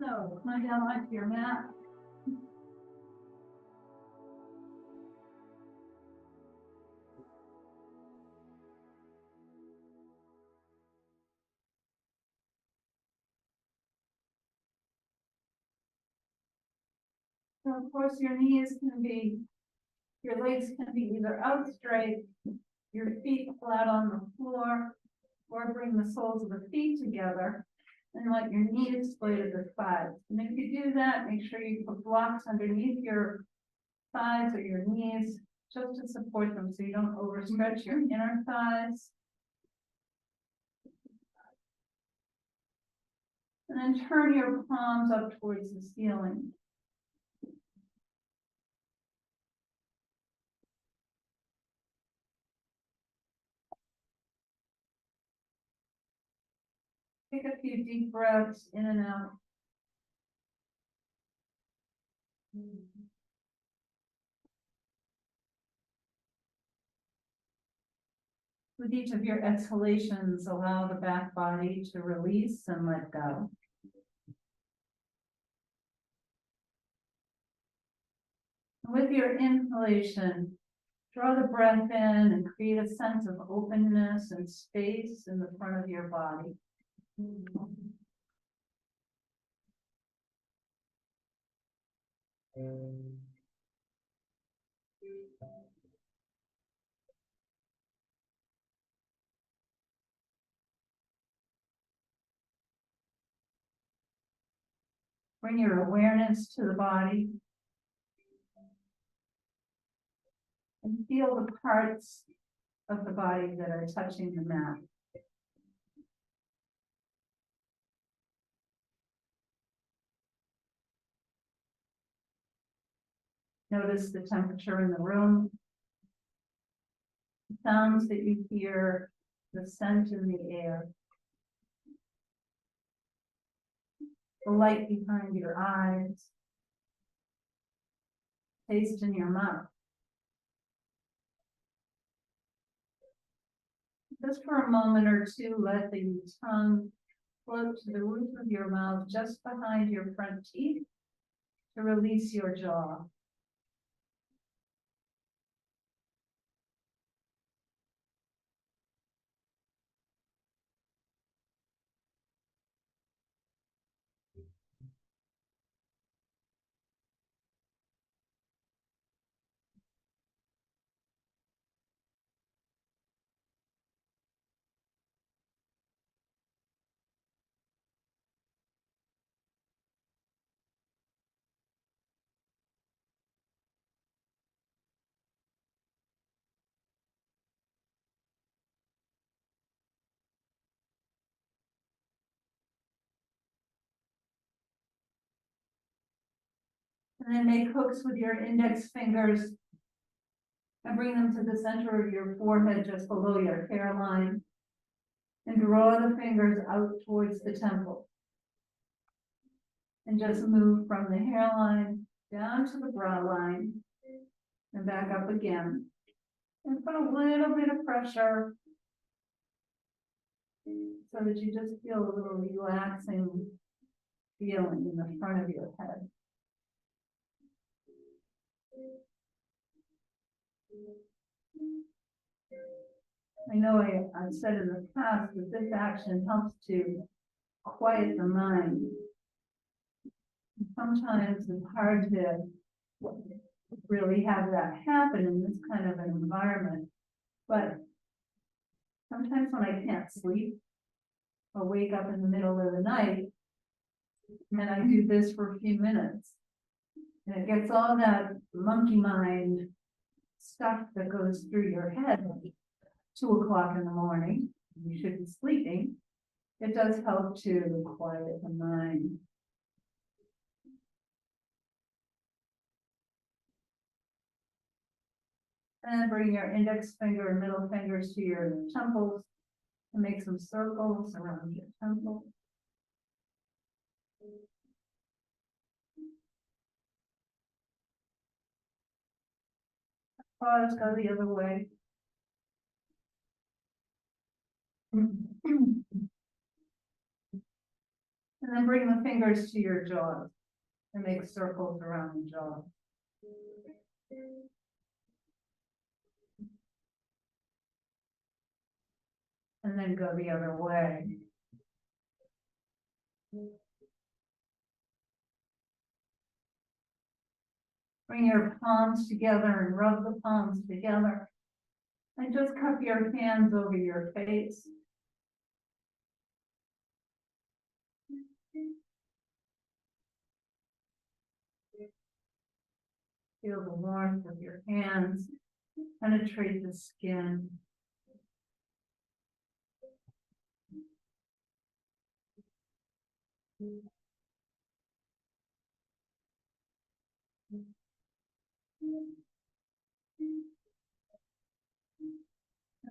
So come down onto your mat. So of course your legs can be either out straight, your feet flat on the floor, or bring the soles of the feet together and let your knees splay to the sides. And if you do that, make sure you put blocks underneath your thighs or your knees just to support them so you don't overstretch your inner thighs. And then turn your palms up towards the ceiling. Take a few deep breaths in and out. With each of your exhalations, allow the back body to release and let go. With your inhalation, draw the breath in and create a sense of openness and space in the front of your body. Bring your awareness to the body and feel the parts of the body that are touching the mat. Notice the temperature in the room, the sounds that you hear, the scent in the air, the light behind your eyes, taste in your mouth. Just for a moment or two, let the tongue float to the roof of your mouth just behind your front teeth to release your jaw. And then make hooks with your index fingers and bring them to the center of your forehead just below your hairline. And draw the fingers out towards the temple. And just move from the hairline down to the brow line and back up again. And put a little bit of pressure so that you just feel a little relaxing feeling in the front of your head. I know I've said in the past that this action helps to quiet the mind. Sometimes it's hard to really have that happen in this kind of an environment, but sometimes when I can't sleep or wake up in the middle of the night, and I do this for a few minutes, and it gets all that monkey mind stuff that goes through your head at 2 o'clock in the morning, you should be sleeping. It does help to quiet the mind. And bring your index finger and middle fingers to your temples and make some circles around your temple. Pause, go the other way. And And then bring the fingers to your jaw and make circles around the jaw. And then go the other way. Bring your palms together and rub the palms together. And just cup your hands over your face. Feel the warmth of your hands penetrate the skin. And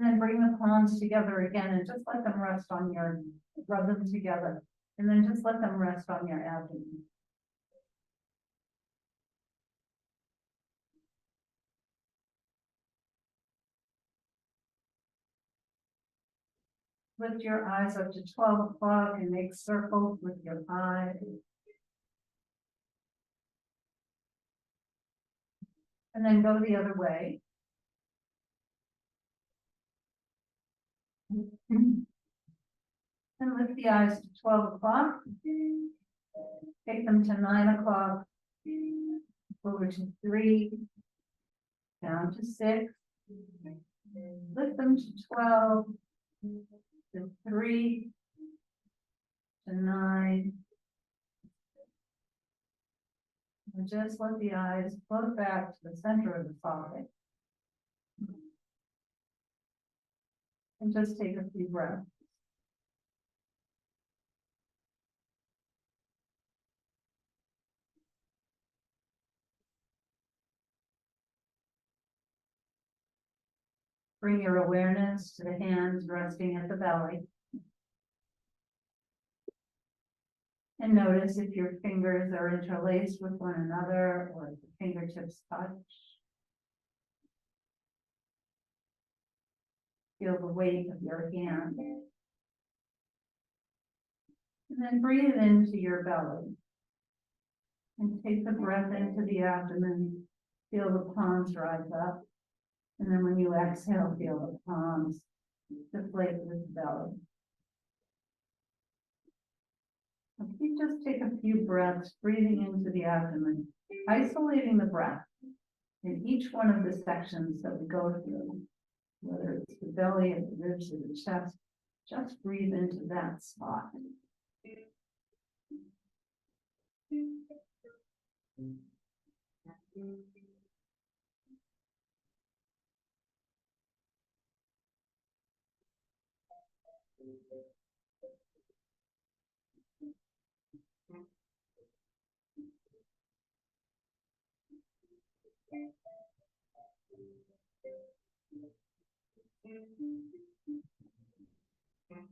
then bring the palms together again and just let them rest on your, rub them together. And then just let them rest on your abdomen. Lift your eyes up to 12 o'clock and make circles with your eyes. And then go the other way. And lift the eyes to 12 o'clock. Take them to 9 o'clock. Over to 3. Down to 6. Lift them to 12. To 3. To 9. And just let the eyes float back to the center of the socket. And just take a few breaths. Bring your awareness to the hands resting at the belly. And notice if your fingers are interlaced with one another or if the fingertips touch. Feel the weight of your hand. And then breathe into your belly. And take the breath into the abdomen. Feel the palms rise up. And then when you exhale, feel the palms deflate with the belly. If you just take a few breaths, breathing into the abdomen, isolating the breath in each one of the sections that we go through, whether it's the belly or the ribs or the chest, just breathe into that spot.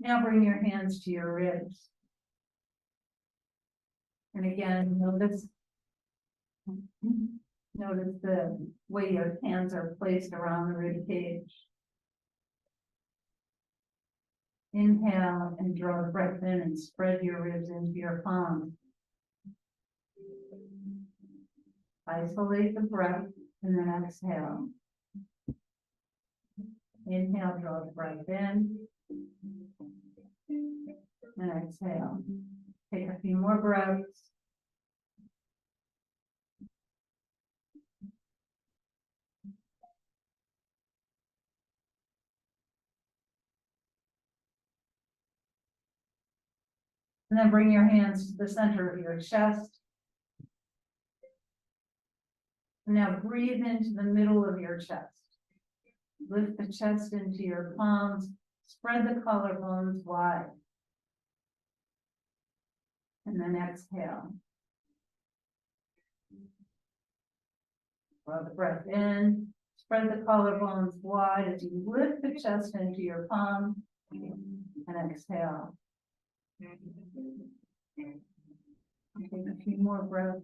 Now bring your hands to your ribs. And again, notice the way your hands are placed around the rib cage. Inhale and draw the breath in and spread your ribs into your palms. Isolate the breath and then exhale. Inhale, draw the breath in and exhale. Take a few more breaths. And then bring your hands to the center of your chest. And now breathe into the middle of your chest. Lift the chest into your palms. Spread the collarbones wide. And then exhale. Draw the breath in. Spread the collarbones wide as you lift the chest into your palm. And exhale. Take a few more breaths.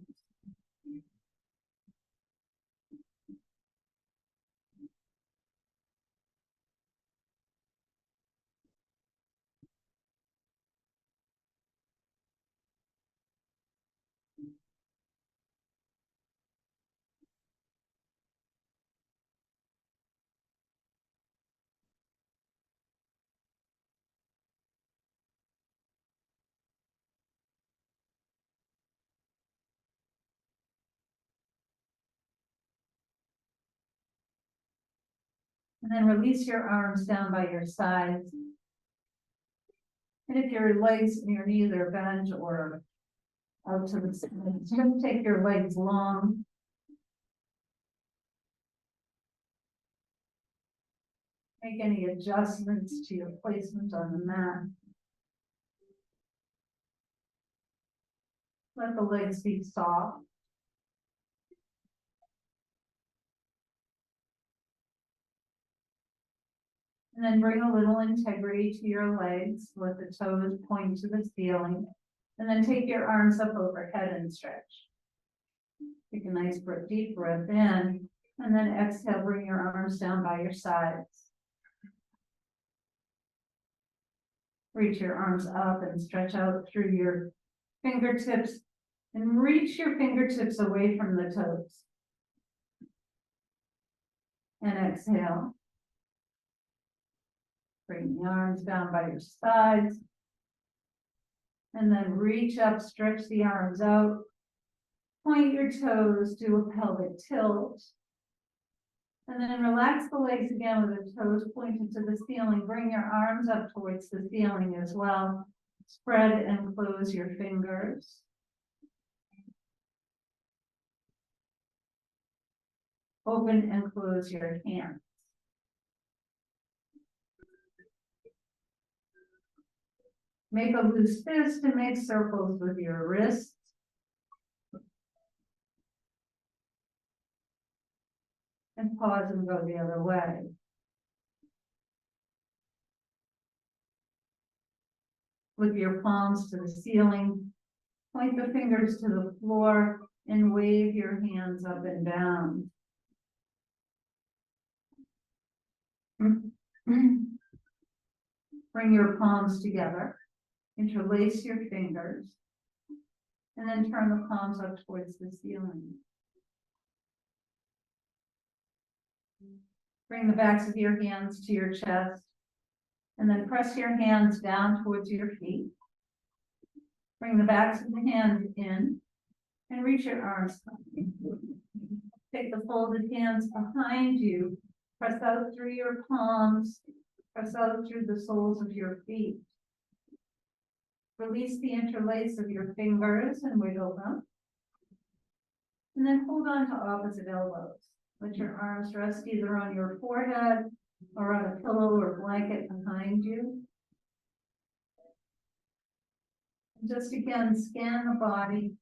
And then release your arms down by your sides. And if your legs and your knees are bent or out to the side, just take your legs long. Make any adjustments to your placement on the mat. Let the legs be soft. And then bring a little integrity to your legs. Let the toes point to the ceiling. And then take your arms up overhead and stretch. Take a nice deep breath in. And then exhale, bring your arms down by your sides. Reach your arms up and stretch out through your fingertips. And reach your fingertips away from the toes. And exhale. Bring the arms down by your sides. And then reach up, stretch the arms out. Point your toes, do a pelvic tilt. And then relax the legs again with the toes pointed to the ceiling. Bring your arms up towards the ceiling as well. Spread and close your fingers. Open and close your hands. Make a loose fist and make circles with your wrists. And pause and go the other way. With your palms to the ceiling, point the fingers to the floor and wave your hands up and down. Bring your palms together, interlace your fingers, and then turn the palms up towards the ceiling. Bring the backs of your hands to your chest, and then press your hands down towards your feet. Bring the backs of the hands in, and reach your arms up. Take the folded hands behind you, press out through your palms, press out through the soles of your feet. Release the interlace of your fingers and wiggle them. And then hold on to opposite elbows. Let your arms rest either on your forehead or on a pillow or blanket behind you. And just again, scan the body.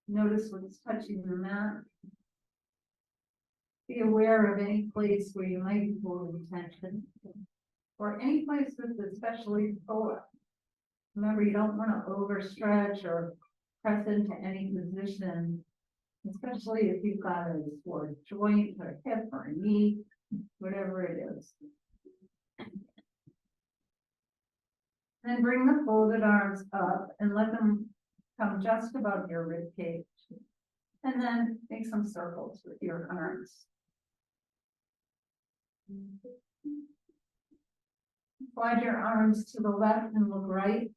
Notice what's touching the mat. Be aware of any place where you might be holding tension, or any place that's especially sore. Remember, you don't want to overstretch or press into any position, especially if you've got a sore joint or a hip or a knee, whatever it is. Then bring the folded arms up and let them come just above your rib cage. And then make some circles with your arms. Slide your arms to the left and look right.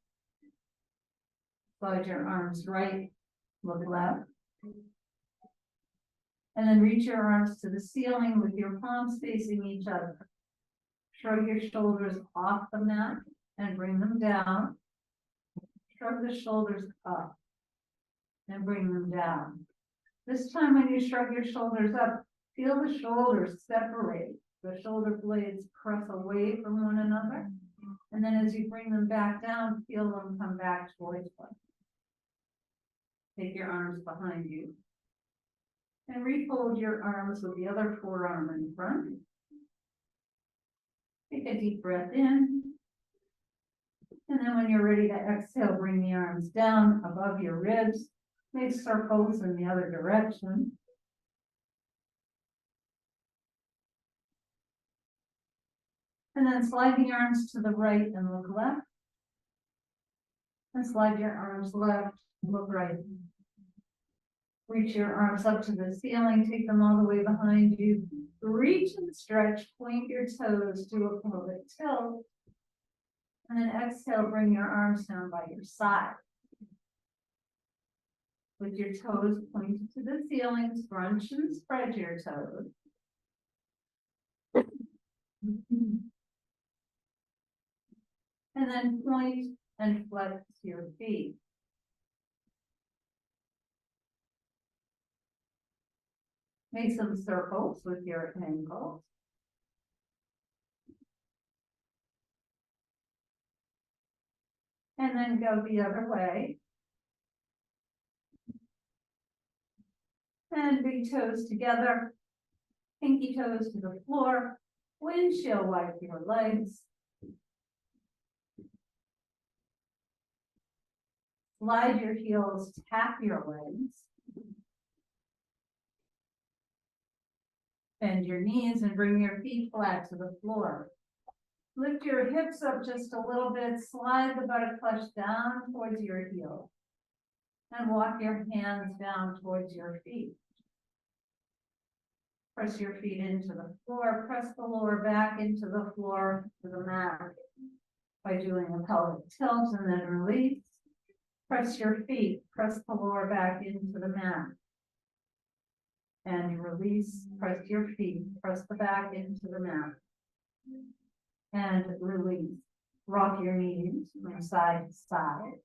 Slide your arms right, look left. And then reach your arms to the ceiling with your palms facing each other. Shrug your shoulders off the mat and bring them down. Shrug the shoulders up and bring them down. This time when you shrug your shoulders up, feel the shoulders separate. The shoulder blades press away from one another. And then as you bring them back down, feel them come back towards one. Take your arms behind you. And refold your arms with the other forearm in front. Take a deep breath in. And then when you're ready to exhale, bring the arms down above your ribs. Make circles in the other direction. And then slide the arms to the right and look left. And slide your arms left, look right. Reach your arms up to the ceiling, take them all the way behind you. Reach and stretch, point your toes, do a pelvic tilt. And then exhale, bring your arms down by your side. With your toes pointed to the ceiling, scrunch and spread your toes. And then point and flex your feet. Make some circles with your ankles. And then go the other way. And big toes together, pinky toes to the floor, windshield wipe your legs. Slide your heels, tap your legs. Bend your knees and bring your feet flat to the floor. Lift your hips up just a little bit, slide the buttock flesh down towards your heel. And walk your hands down towards your feet. Press your feet into the floor, press the lower back into the floor to the mat by doing a pelvic tilt and then release. Press your feet, press the lower back into the mat. And release, press your feet, press the back into the mat. And release. Rock your knees from side to side.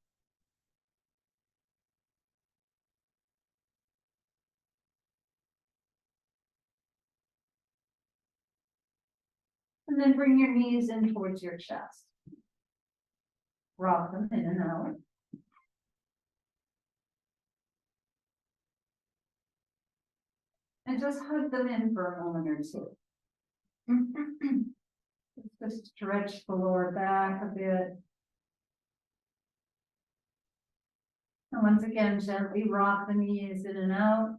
And then bring your knees in towards your chest. Rock them in and out. And just hug them in for a moment or two. Just stretch the lower back a bit. And once again, gently rock the knees in and out.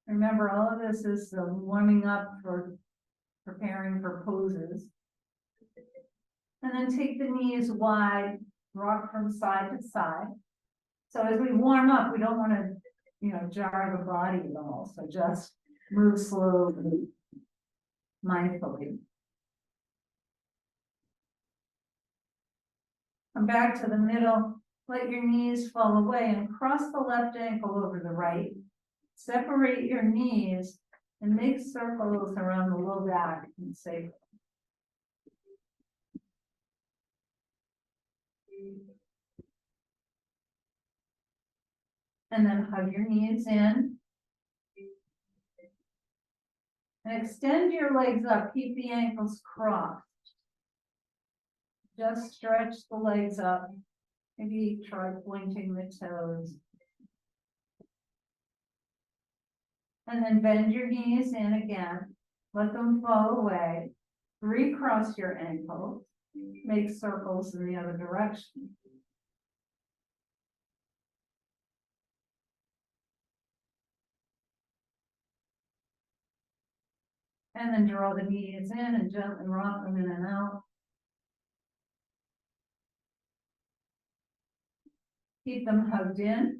Remember, all of this is warming up for preparing for poses. And then take the knees wide, rock from side to side. So as we warm up, we don't want to, jar the body at all. So just move slowly, mindfully. Come back to the middle, let your knees fall away and cross the left ankle over the right. Separate your knees and make circles around the low back and sacrum. And then hug your knees in. And extend your legs up, keep the ankles crossed. Just stretch the legs up. Maybe try pointing the toes. And then bend your knees in again. Let them fall away. Recross your ankles. Make circles in the other direction. And then draw the knees in and gently rock them in and out. Keep them hugged in.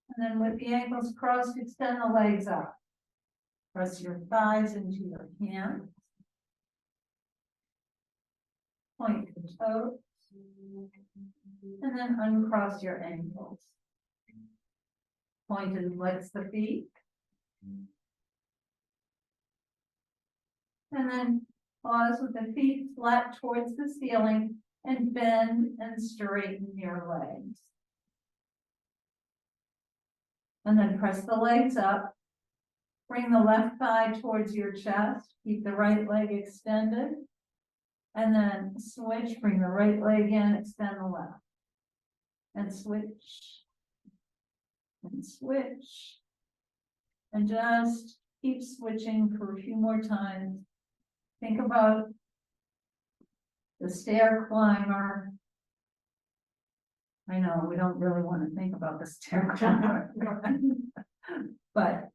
And then with the ankles crossed, extend the legs up. Press your thighs into your hands. Point the toes. And then uncross your ankles. Point and flex the feet. And then pause with the feet flat towards the ceiling and bend and straighten your legs. And then press the legs up. Bring the left thigh towards your chest. Keep the right leg extended. And then switch, bring the right leg in, extend the left. And switch. And switch. And just keep switching for a few more times. Think about the stair climber. I know we don't really want to think about the stair climber, but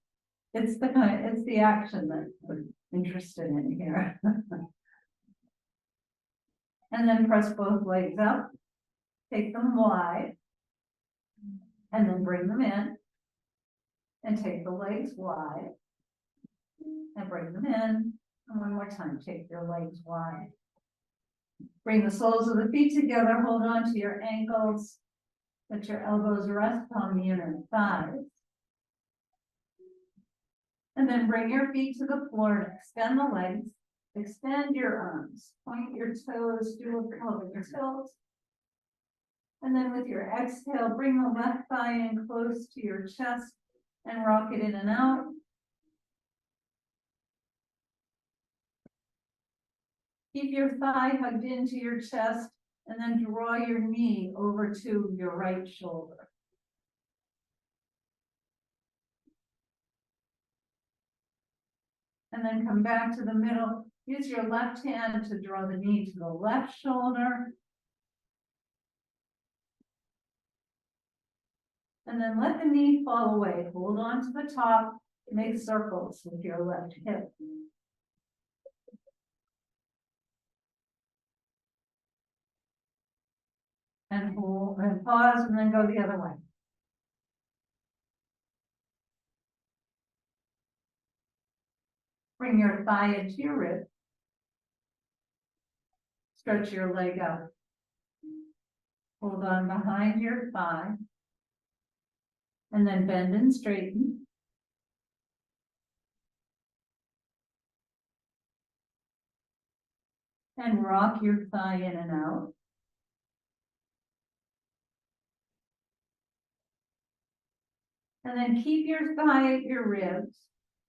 it's the action that we're interested in here. And then press both legs up, take them wide, and then bring them in, and take the legs wide, and bring them in, and one more time, take your legs wide. Bring the soles of the feet together, hold on to your ankles, let your elbows rest on the inner thighs. And then bring your feet to the floor and extend the legs. Extend your arms, point your toes, do a pelvic tilt. And then with your exhale, bring the left thigh in close to your chest and rock it in and out. Keep your thigh hugged into your chest and then draw your knee over to your right shoulder. And then come back to the middle. Use your left hand to draw the knee to the left shoulder. And then let the knee fall away. Hold on to the top. Make circles with your left hip. And hold and pause and then go the other way. Bring your thigh into your rib. Stretch your leg out. Hold on behind your thigh. And then bend and straighten. And rock your thigh in and out. And then keep your thigh at your ribs.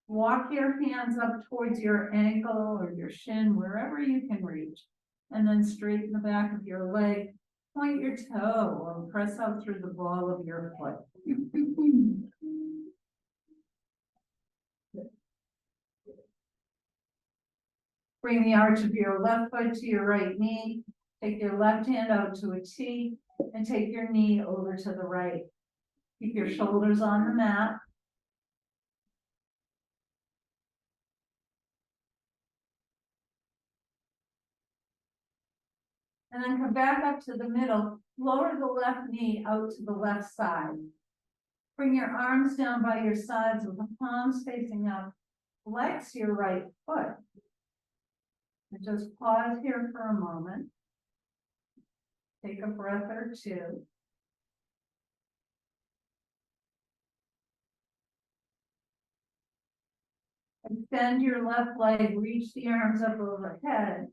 Walk your hands up towards your ankle or your shin, wherever you can reach. And then straighten the back of your leg. Point your toe or press out through the ball of your foot. Bring the arch of your left foot to your right knee. Take your left hand out to a T and take your knee over to the right. Keep your shoulders on the mat. And then come back up to the middle. Lower the left knee out to the left side. Bring your arms down by your sides with the palms facing up. Flex your right foot. And just pause here for a moment. Take a breath or two. Extend your left leg, reach the arms up overhead.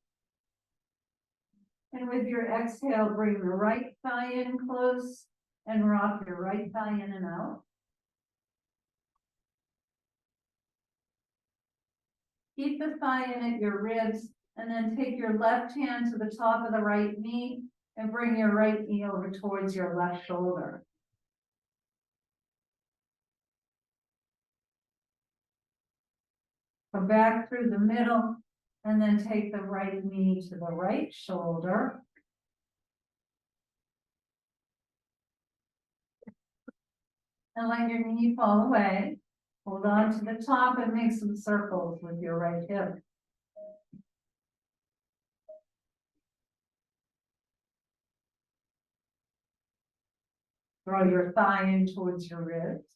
And with your exhale, bring the right thigh in close and rock your right thigh in and out. Keep the thigh in at your ribs and then take your left hand to the top of the right knee and bring your right knee over towards your left shoulder. Come back through the middle and then take the right knee to the right shoulder. And let your knee fall away. Hold on to the top and make some circles with your right hip. Draw your thigh in towards your ribs.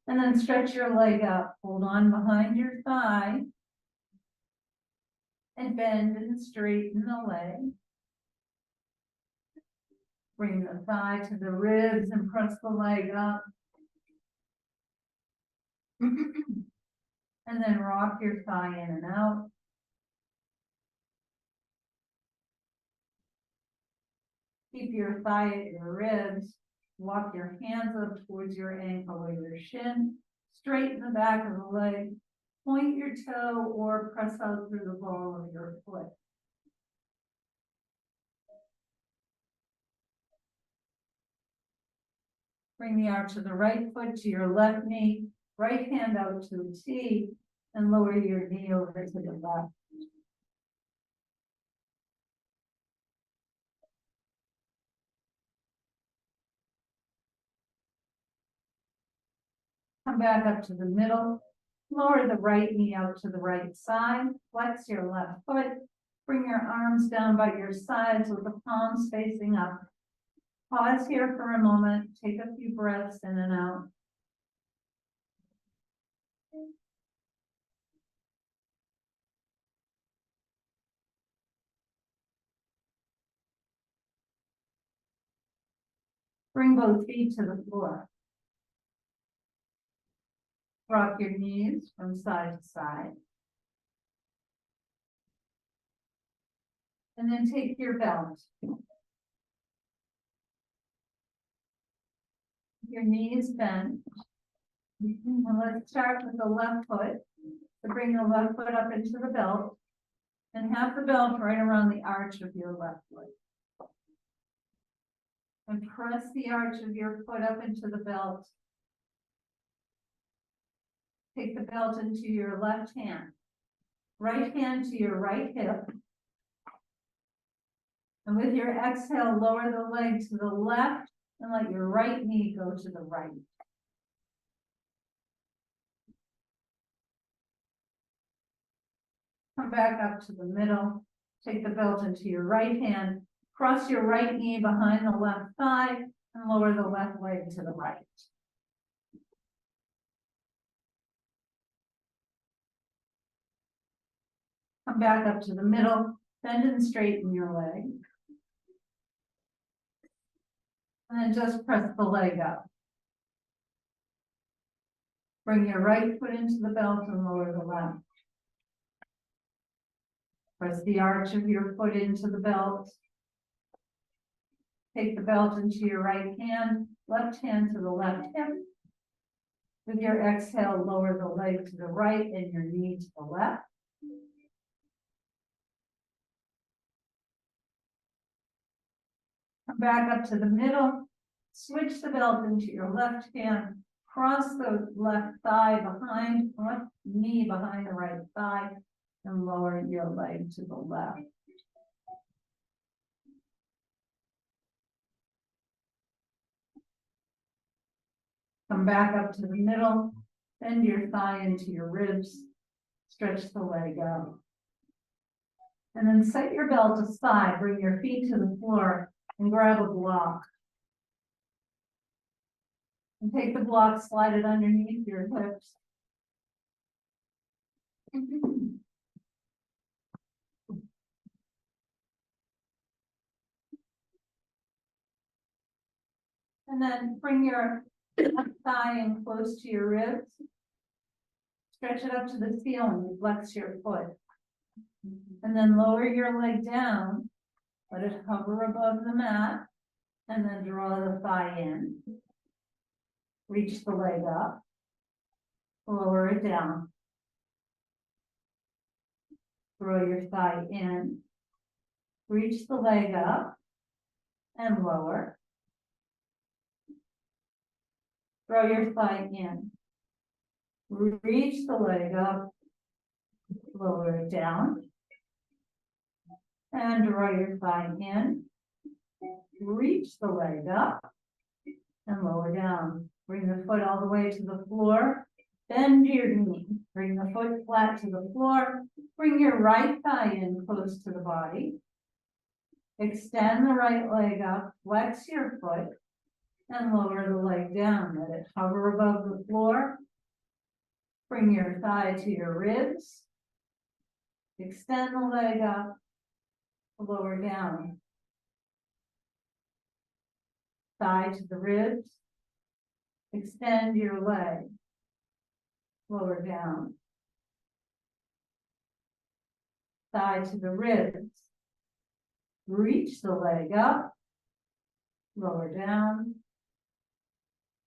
And then stretch your leg up. Hold on behind your thigh. And bend and straighten the leg. Bring the thigh to the ribs and press the leg up. And then rock your thigh in and out. Keep your thigh at your ribs. Walk your hands up towards your ankle or your shin. Straighten the back of the leg. Point your toe or press out through the ball of your foot. Bring the arch of the right foot to your left knee. Right hand out to a T and lower your knee over to the left. Come back up to the middle. Lower the right knee out to the right side. Flex your left foot. Bring your arms down by your sides with the palms facing up. Pause here for a moment. Take a few breaths in and out. Bring both feet to the floor. Rock your knees from side to side. And then take your belt. Your knees bent. And let's start with the left foot. So bring the left foot up into the belt and have the belt right around the arch of your left foot. And press the arch of your foot up into the belt. Take the belt into your left hand. Right hand to your right hip. And with your exhale, lower the leg to the left and let your right knee go to the right. Come back up to the middle. Take the belt into your right hand. Cross your right knee behind the left thigh and lower the left leg to the right. Come back up to the middle. Bend and straighten your leg. And then just press the leg up. Bring your right foot into the belt and lower the left. Press the arch of your foot into the belt. Take the belt into your right hand, left hand to the left hip. With your exhale, lower the leg to the right and your knee to the left. Come back up to the middle. Switch the belt into your left hand. Cross the left thigh behind, left knee behind the right thigh, and lower your leg to the left. Come back up to the middle, bend your thigh into your ribs, stretch the leg out. And then set your belt aside, bring your feet to the floor, and grab a block. And take the block, slide it underneath your hips. And then bring your left thigh in close to your ribs. Stretch it up to the ceiling, flex your foot. And then lower your leg down, let it hover above the mat, and then draw the thigh in. Reach the leg up, lower it down. Draw your thigh in, reach the leg up, and lower. Draw your thigh in, reach the leg up, lower it down, and draw your thigh in, reach the leg up, and lower down. Bring the foot all the way to the floor, bend your knee, bring the foot flat to the floor, bring your right thigh in close to the body, extend the right leg up, flex your foot, and lower the leg down. Let it hover above the floor. Bring your thigh to your ribs. Extend the leg up, lower down. Thigh to the ribs. Extend your leg, lower down. Thigh to the ribs. Reach the leg up, lower down.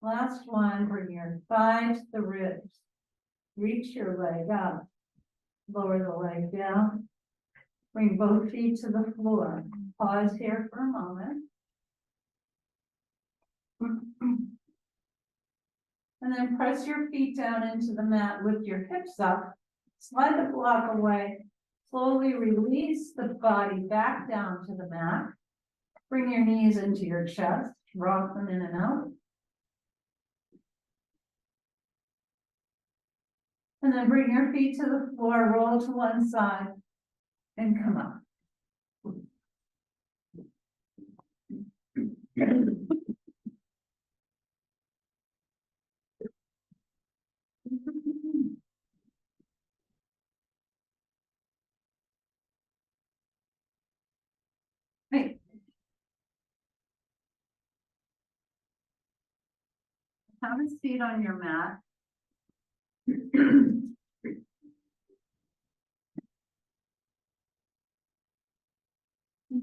Last one, bring your thigh to the ribs. Reach your leg up, lower the leg down. Bring both feet to the floor. Pause here for a moment. And then press your feet down into the mat, lift your hips up, slide the block away, slowly release the body back down to the mat. Bring your knees into your chest, rock them in and out. And then bring your feet to the floor, roll to one side, and come up. Hey. Have a seat on your mat.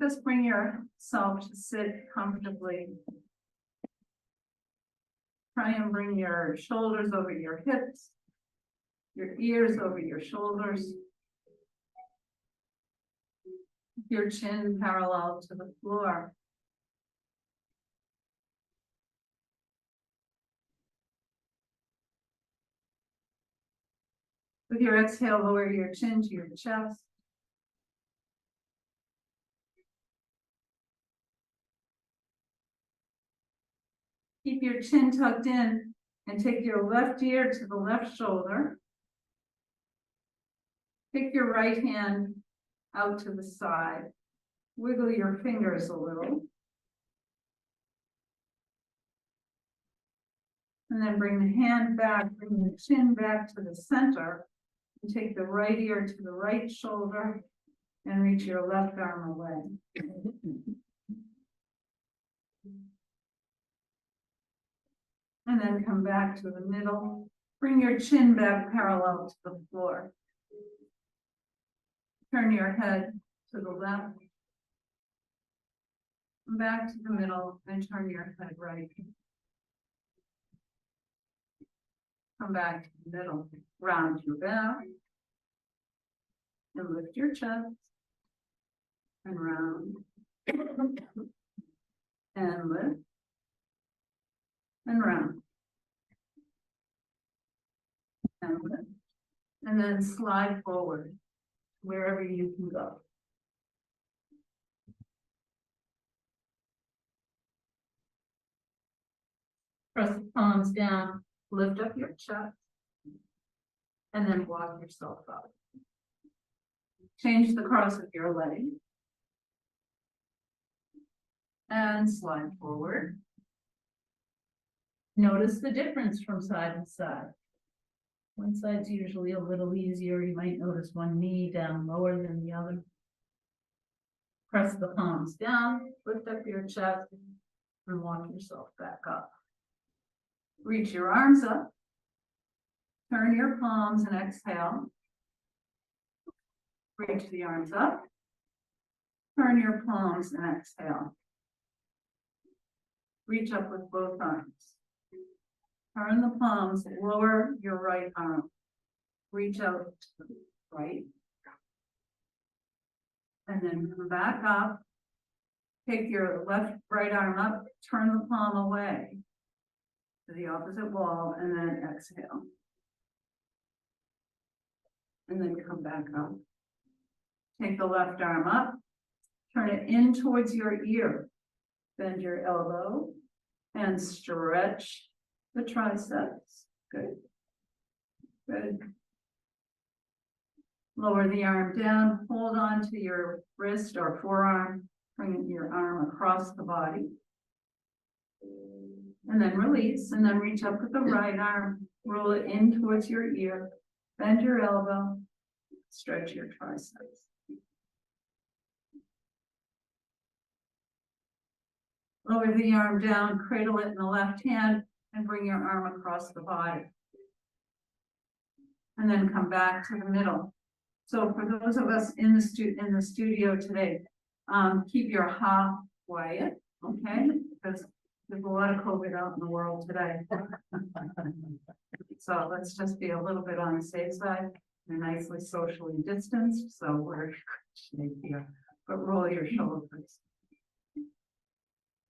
Just bring yourself to sit comfortably. Try and bring your shoulders over your hips, your ears over your shoulders, your chin parallel to the floor. With your exhale, lower your chin to your chest. Keep your chin tucked in and take your left ear to the left shoulder. Take your right hand out to the side. Wiggle your fingers a little. And then bring the hand back, bring the chin back to the center. And take the right ear to the right shoulder and reach your left arm away. And then come back to the middle. Bring your chin back parallel to the floor. Turn your head to the left. Back to the middle and turn your head right. Come back to the middle. Round your back. And lift your chest. And round. And lift. And round. And lift. And then slide forward wherever you can go. Press the palms down, lift up your chest, and then walk yourself up. Change the cross of your leg. And slide forward. Notice the difference from side to side. One side's usually a little easier. You might notice one knee down lower than the other. Press the palms down, lift up your chest, and walk yourself back up. Reach your arms up. Turn your palms and exhale. Reach the arms up. Turn your palms and exhale. Reach up with both arms. Turn the palms, lower your right arm. Reach out to the right. And then come back up. Take your right arm up, turn the palm away to the opposite wall, and then exhale. And then come back up. Take the left arm up, turn it in towards your ear. Bend your elbow and stretch the triceps. Good. Good. Lower the arm down, hold on to your wrist or forearm, bring your arm across the body. And then release, and then reach up with the right arm, roll it in towards your ear, bend your elbow, stretch your triceps. Lower the arm down, cradle it in the left hand, and bring your arm across the body. And then come back to the middle. So for those of us in the studio today, keep your ha quiet, okay? Because there's a lot of COVID out in the world today. So let's just be a little bit on the safe side. You're nicely socially distanced, so we're here. But roll your shoulders.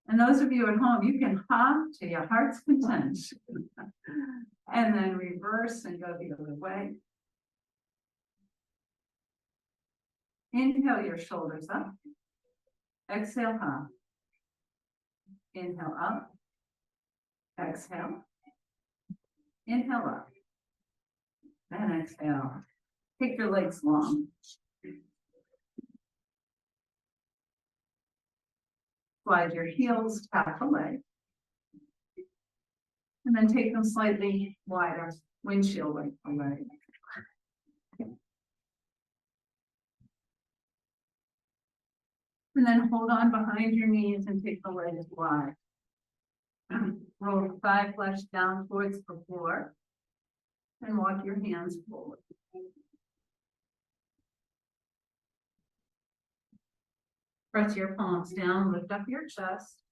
And those of you at home, you can hop to your heart's content. And then reverse and go the other way. Inhale your shoulders up. Exhale, hop. Inhale up. Exhale. Inhale up. And exhale. Take your legs long. Slide your heels, tap the leg. And then take them slightly wider, windshield length away. And then hold on behind your knees and take the legs wide. Roll the thigh flesh down towards the floor. And walk your hands forward. Press your palms down, lift up your chest.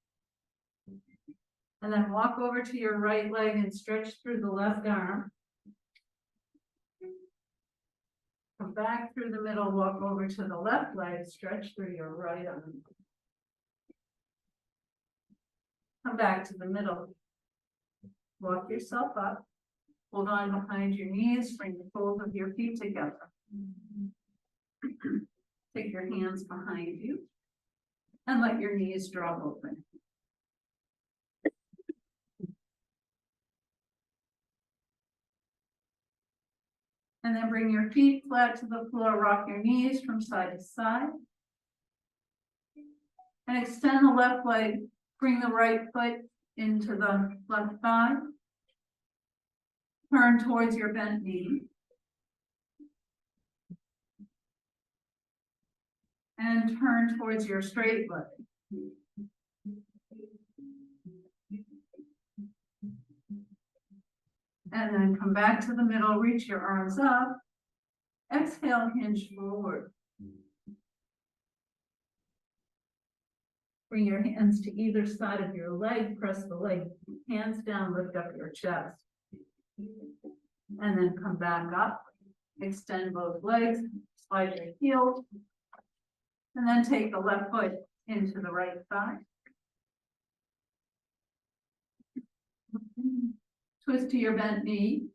And then walk over to your right leg and stretch through the left arm. Come back through the middle, walk over to the left leg, stretch through your right arm. Come back to the middle. Walk yourself up. Hold on behind your knees, bring the soles of your feet together. Take your hands behind you and let your knees drop open. And then bring your feet flat to the floor, rock your knees from side to side. And extend the left leg, bring the right foot into the left thigh. Turn towards your bent knee. And turn towards your straight leg. And then come back to the middle, reach your arms up. Exhale, hinge forward. Bring your hands to either side of your leg, press the leg, hands down, lift up your chest. And then come back up, extend both legs, slide your heels. And then take the left foot into the right thigh. Twist to your bent knee.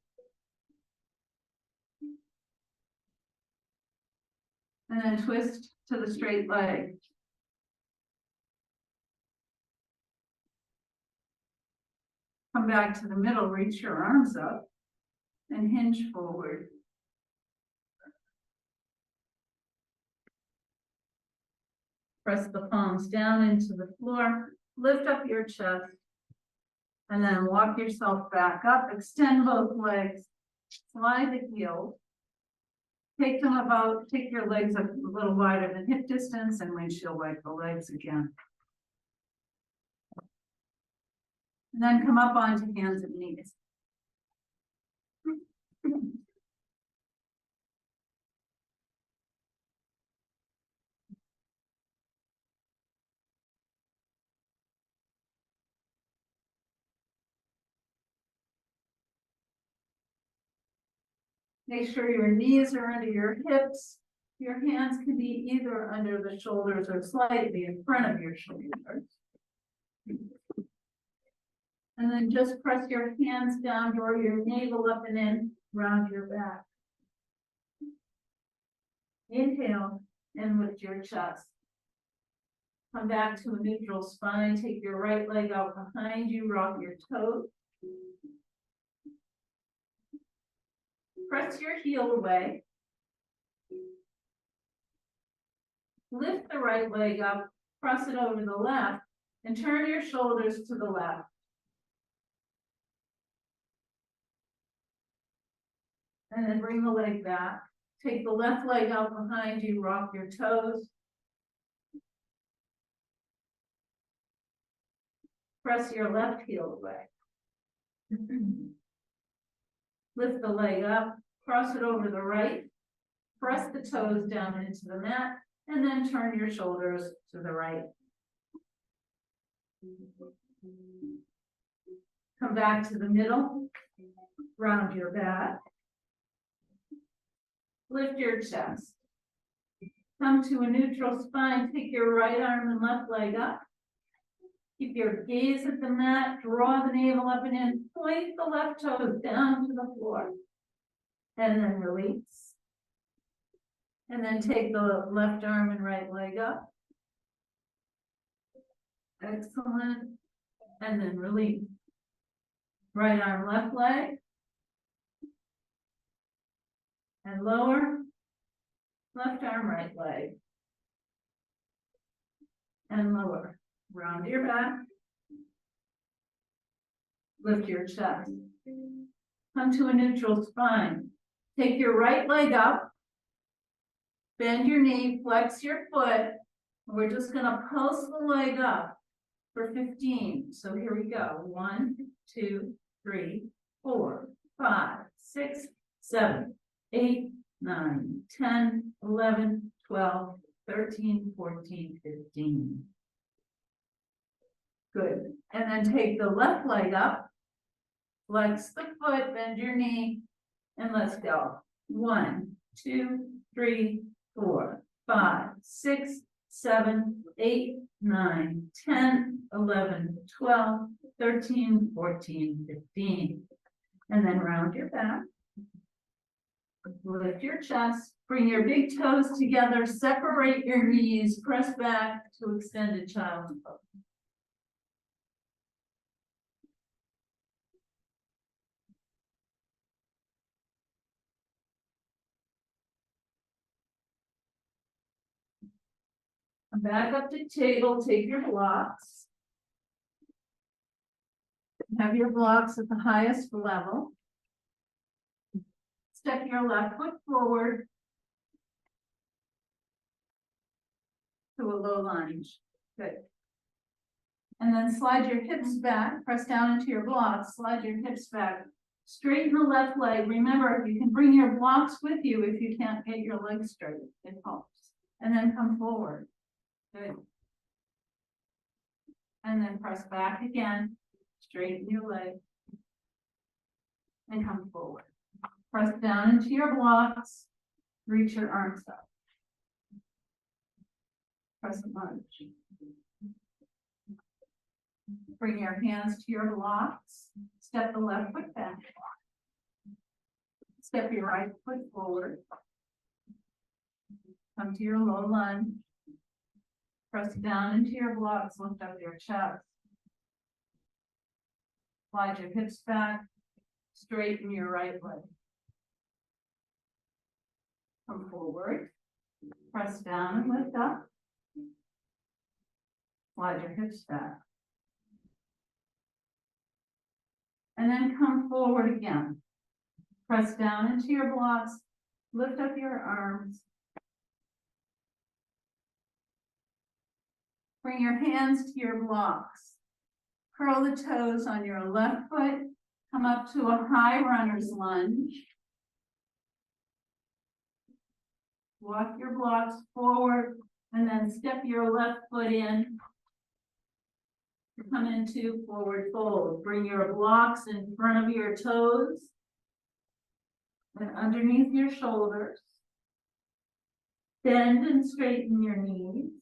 And then twist to the straight leg. Come back to the middle, reach your arms up and hinge forward. Press the palms down into the floor, lift up your chest, and then walk yourself back up, extend both legs, slide the heels. Take your legs a little wider than hip distance and windshield wipe the legs again. And then come up onto hands and knees. Make sure your knees are under your hips. Your hands can be either under the shoulders or slightly in front of your shoulders. And then just press your hands down, draw your navel up and in, round your back. Inhale and lift your chest. Come back to a neutral spine. Take your right leg out behind you, rock your toes. Press your heel away. Lift the right leg up, cross it over the left, and turn your shoulders to the left. And then bring the leg back. Take the left leg out behind you, rock your toes. Press your left heel away. Lift the leg up, cross it over the right, press the toes down into the mat, and then turn your shoulders to the right. Come back to the middle, round your back. Lift your chest. Come to a neutral spine, take your right arm and left leg up. Keep your gaze at the mat, draw the navel up and in, point the left toes down to the floor. And then release. And then take the left arm and right leg up. Excellent. And then release. Right arm, left leg. And lower. Left arm, right leg. And lower. Round your back. Lift your chest. Come to a neutral spine. Take your right leg up. Bend your knee, flex your foot. We're just going to pulse the leg up for 15. So here we go. 1, 2, 3, 4, 5, 6, 7, 8, 9, 10, 11, 12, 13, 14, 15. Good. And then take the left leg up, flex the foot, bend your knee, and let's go. 1, 2, 3, 4, 5, 6, 7, 8, 9, 10, 11, 12, 13, 14, 15. And then round your back. Lift your chest, bring your big toes together, separate your knees, press back to extended child's pose. Back up to table, take your blocks. Have your blocks at the highest level. Step your left foot forward to a low lunge. Good. And then slide your hips back, press down into your blocks, slide your hips back. Straighten the left leg. Remember, you can bring your blocks with you if you can't get your legs straight. It helps. And then come forward. Good. And then press back again. Straighten your leg. And come forward. Press down into your blocks. Reach your arms up. Press lunge. Bring your hands to your blocks. Step the left foot back. Step your right foot forward. Come to your low lunge. Press down into your blocks, lift up your chest. Slide your hips back, straighten your right leg. Come forward, press down and lift up. Slide your hips back. And then come forward again. Press down into your blocks, lift up your arms. Bring your hands to your blocks. Curl the toes on your left foot. Come up to a high runner's lunge. Walk your blocks forward and then step your left foot in. Come into forward fold. Bring your blocks in front of your toes and underneath your shoulders. Bend and straighten your knees.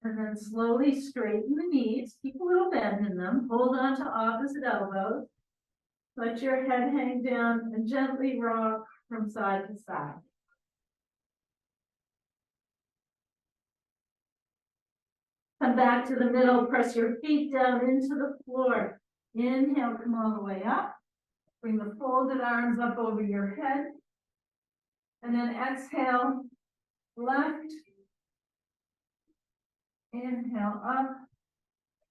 And then slowly straighten the knees. Keep a little bend in them. Hold on to opposite elbows. Let your head hang down and gently rock from side to side. Come back to the middle. Press your feet down into the floor. Inhale, come all the way up. Bring the folded arms up over your head. And then exhale, left. Inhale up,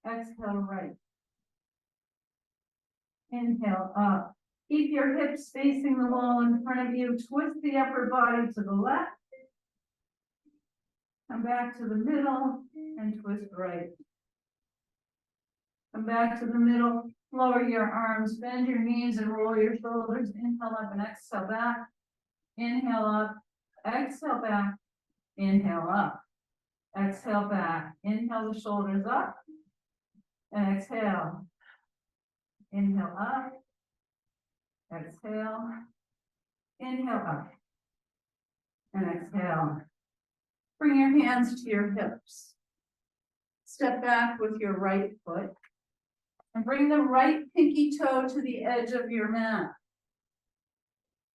exhale right. Inhale up. Keep your hips facing the wall in front of you. Twist the upper body to the left. Come back to the middle and twist right. Come back to the middle. Lower your arms, bend your knees and roll your shoulders. Inhale up and exhale back. Inhale up, exhale back. Inhale up. Exhale back. Inhale the shoulders up. And exhale. Inhale up. Exhale. Inhale up. And exhale. Bring your hands to your hips. Step back with your right foot. And bring the right pinky toe to the edge of your mat.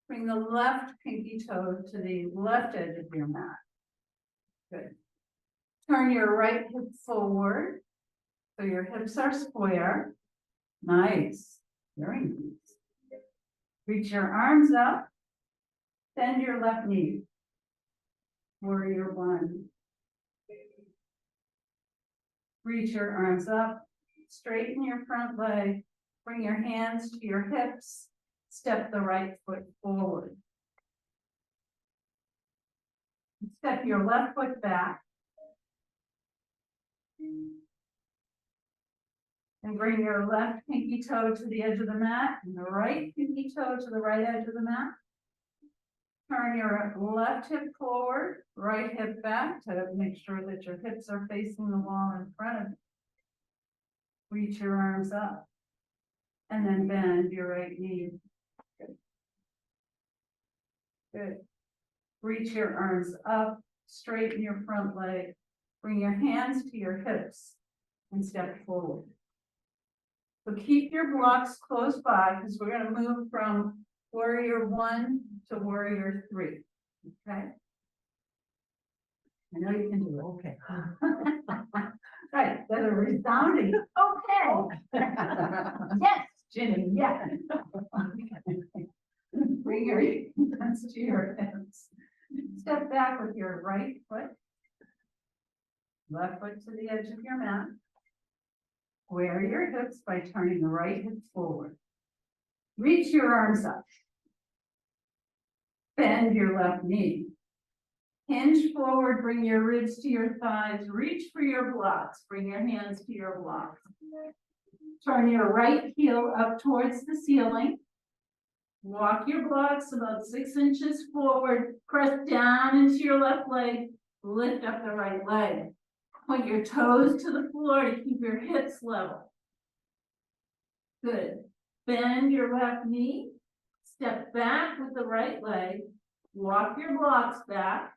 Bring the left pinky toe to the left edge of your mat. Good. Turn your right hip forward so your hips are square. Nice. Very nice. Reach your arms up. Bend your left knee. Warrior one. Reach your arms up. Straighten your front leg. Bring your hands to your hips. Step the right foot forward. Step your left foot back. And bring your left pinky toe to the edge of the mat and the right pinky toe to the right edge of the mat. Turn your left hip forward, right hip back to make sure that your hips are facing the wall in front of you. Reach your arms up. And then bend your right knee. Good. Good. Reach your arms up, straighten your front leg. Bring your hands to your hips and step forward. So keep your blocks close by because we're going to move from warrior 1 to warrior 3. Okay? I know you can do it. Okay. Right. That's a resounding okay. Yes, Ginny, yes. Bring your hands to your hips. Step back with your right foot. Left foot to the edge of your mat. Square your hips by turning the right hip forward. Reach your arms up. Bend your left knee. Hinge forward, bring your ribs to your thighs. Reach for your blocks. Bring your hands to your blocks. Turn your right heel up towards the ceiling. Walk your blocks about 6 inches forward. Press down into your left leg. Lift up the right leg. Point your toes to the floor to keep your hips level. Good. Bend your left knee. Step back with the right leg. Walk your blocks back.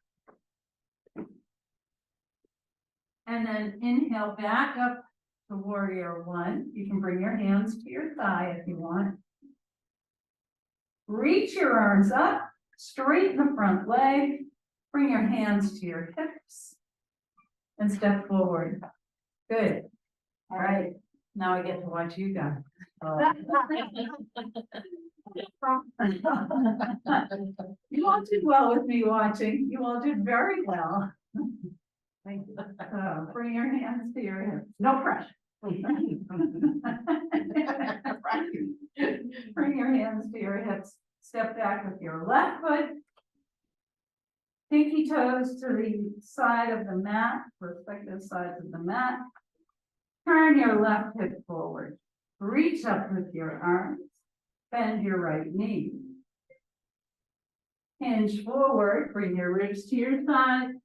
And then inhale back up to warrior 1. You can bring your hands to your thigh if you want. Reach your arms up. Straighten the front leg. Bring your hands to your hips. And step forward. Good. All right. Now I get to watch you guys. You all did well with me watching. You all did very well. Thank you. Bring your hands to your hips. No pressure. Bring your hands to your hips. Step back with your left foot. Pinky toes to the side of the mat, respective sides of the mat. Turn your left hip forward. Reach up with your arms. Bend your right knee. Hinge forward. Bring your ribs to your side.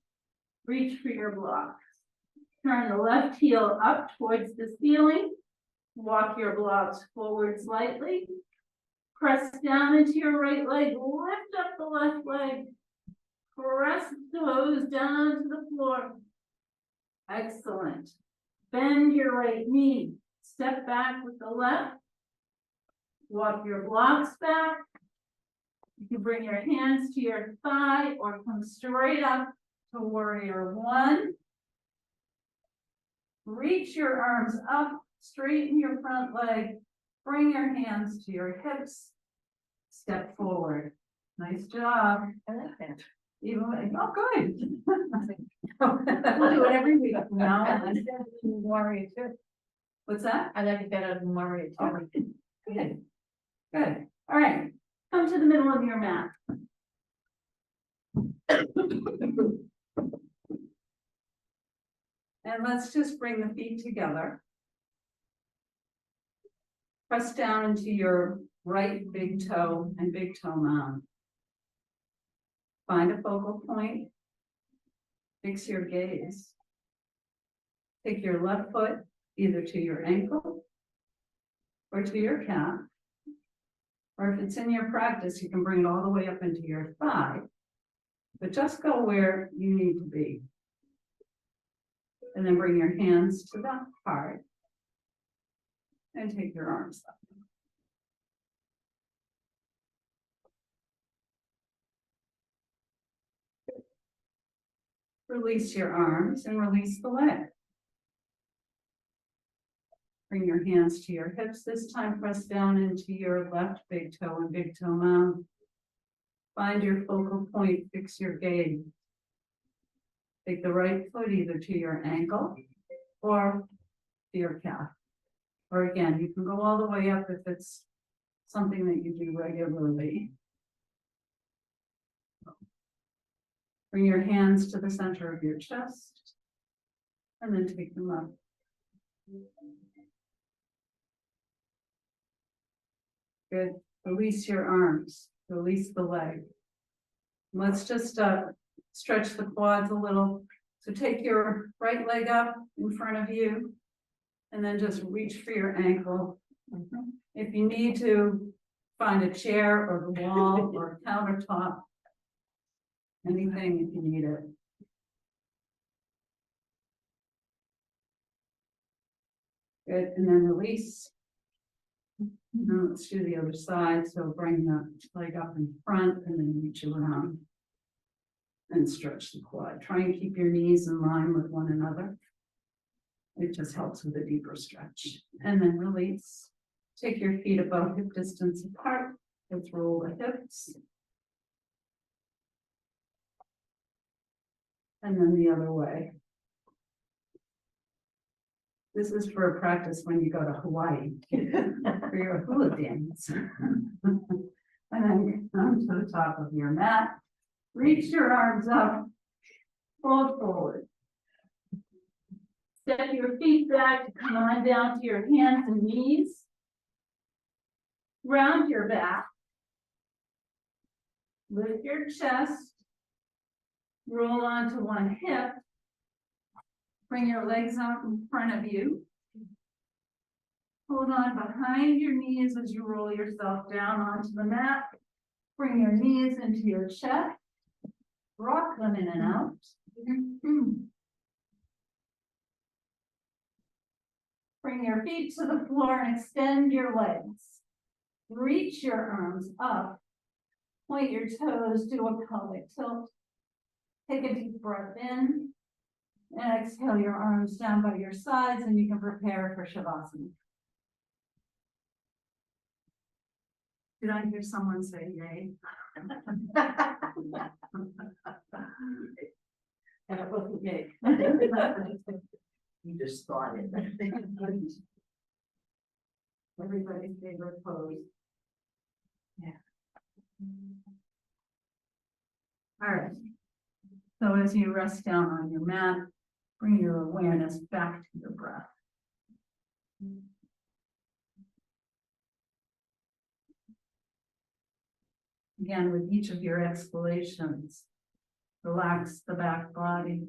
Reach for your blocks. Turn the left heel up towards the ceiling. Walk your blocks forward slightly. Press down into your right leg. Lift up the left leg. Press the toes down to the floor. Excellent. Bend your right knee. Step back with the left. Walk your blocks back. You can bring your hands to your thigh or come straight up to warrior 1. Reach your arms up. Straighten your front leg. Bring your hands to your hips. Step forward. Nice job. I like that. Oh, good. We'll do it every week now. I said warrior too. What's that? I like it better than warrior Oh, too. good. Good. All right. Come to the middle of your mat. And let's just bring the feet together. Press down into your right big toe and big toe mound. Find a focal point. Fix your gaze. Take your left foot either to your ankle or to your calf. Or if it's in your practice, you can bring it all the way up into your thigh. But just go where you need to be. And then bring your hands to the heart. And take your arms up. Release your arms and release the leg. Bring your hands to your hips. This time press down into your left big toe and big toe mound. Find your focal point, fix your gaze. Take the right foot either to your ankle or to your calf. Or again, you can go all the way up if it's something that you do regularly. Bring your hands to the center of your chest. and then take them up. Good. Release your arms, release the leg. Let's just stretch the quads a little. So take your right leg up in front of you and then just reach for your ankle. If you need to, find a chair or the wall or a countertop. Anything if you need it. Good, and then release. Now let's do the other side. So bring the leg up in front and then reach around. And stretch the quad. Try and keep your knees in line with one another. It just helps with a deeper stretch. And then release. Take your feet above hip distance apart. Let's roll the hips. And then the other way. This is for a practice when you go to Hawaii for your hula dance. And then come to the top of your mat. Reach your arms up. Fold forward. Step your feet back to come on down to your hands and knees. Round your back. Lift your chest. Roll onto one hip. Bring your legs out in front of you. Hold on behind your knees as you roll yourself down onto the mat. Bring your knees into your chest. Rock them in and out. Bring your feet to the floor and extend your legs. Reach your arms up. Point your toes, do a pelvic tilt. Take a deep breath in. And exhale your arms down by your sides and you can prepare for Shavasana. Did I hear someone say yay? And it wasn't yay. You just thought it. Everybody's favorite pose. Yeah. All right. So as you rest down on your mat, bring your awareness back to your breath. Again, with each of your exhalations, relax the back body.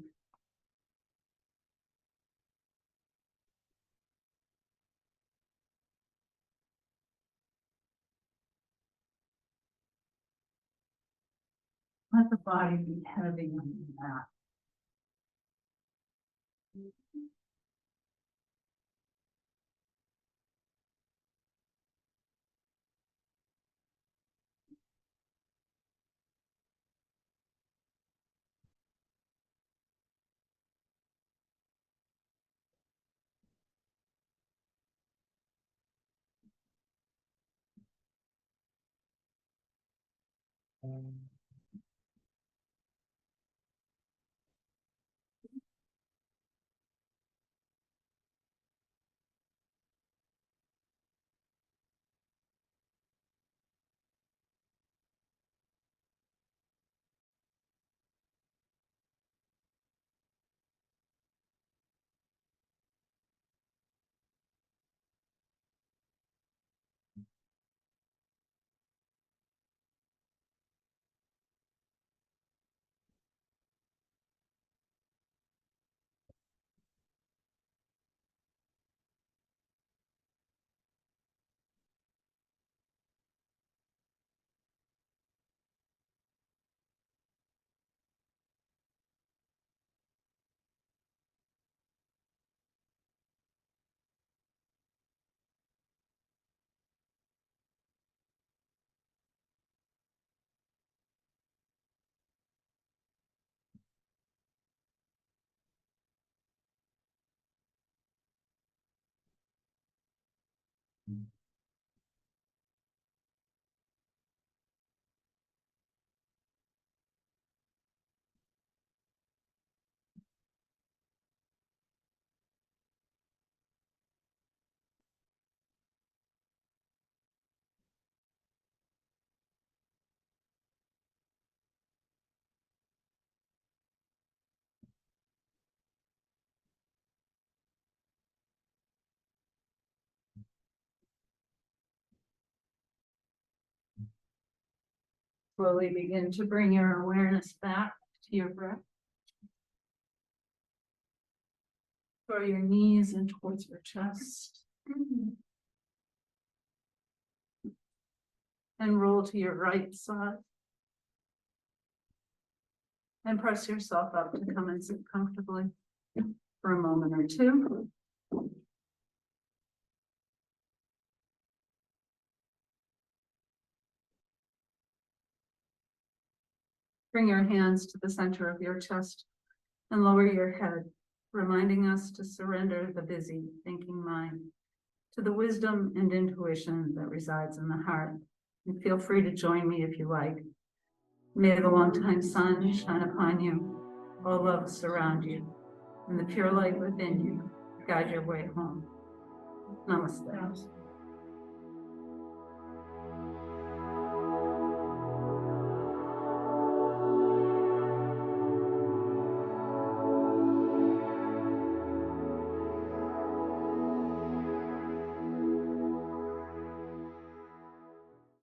Let the body be heavy on the mat. Slowly begin to bring your awareness back to your breath. Throw your knees in towards your chest. And roll to your right side. And press yourself up to come and sit comfortably for a moment or two. Bring your hands to the center of your chest and lower your head, reminding us to surrender the busy thinking mind to the wisdom and intuition that resides in the heart. And feel free to join me if you like. May the longtime sun shine upon you, all love surround you, and the pure light within you guide your way home. Namaste.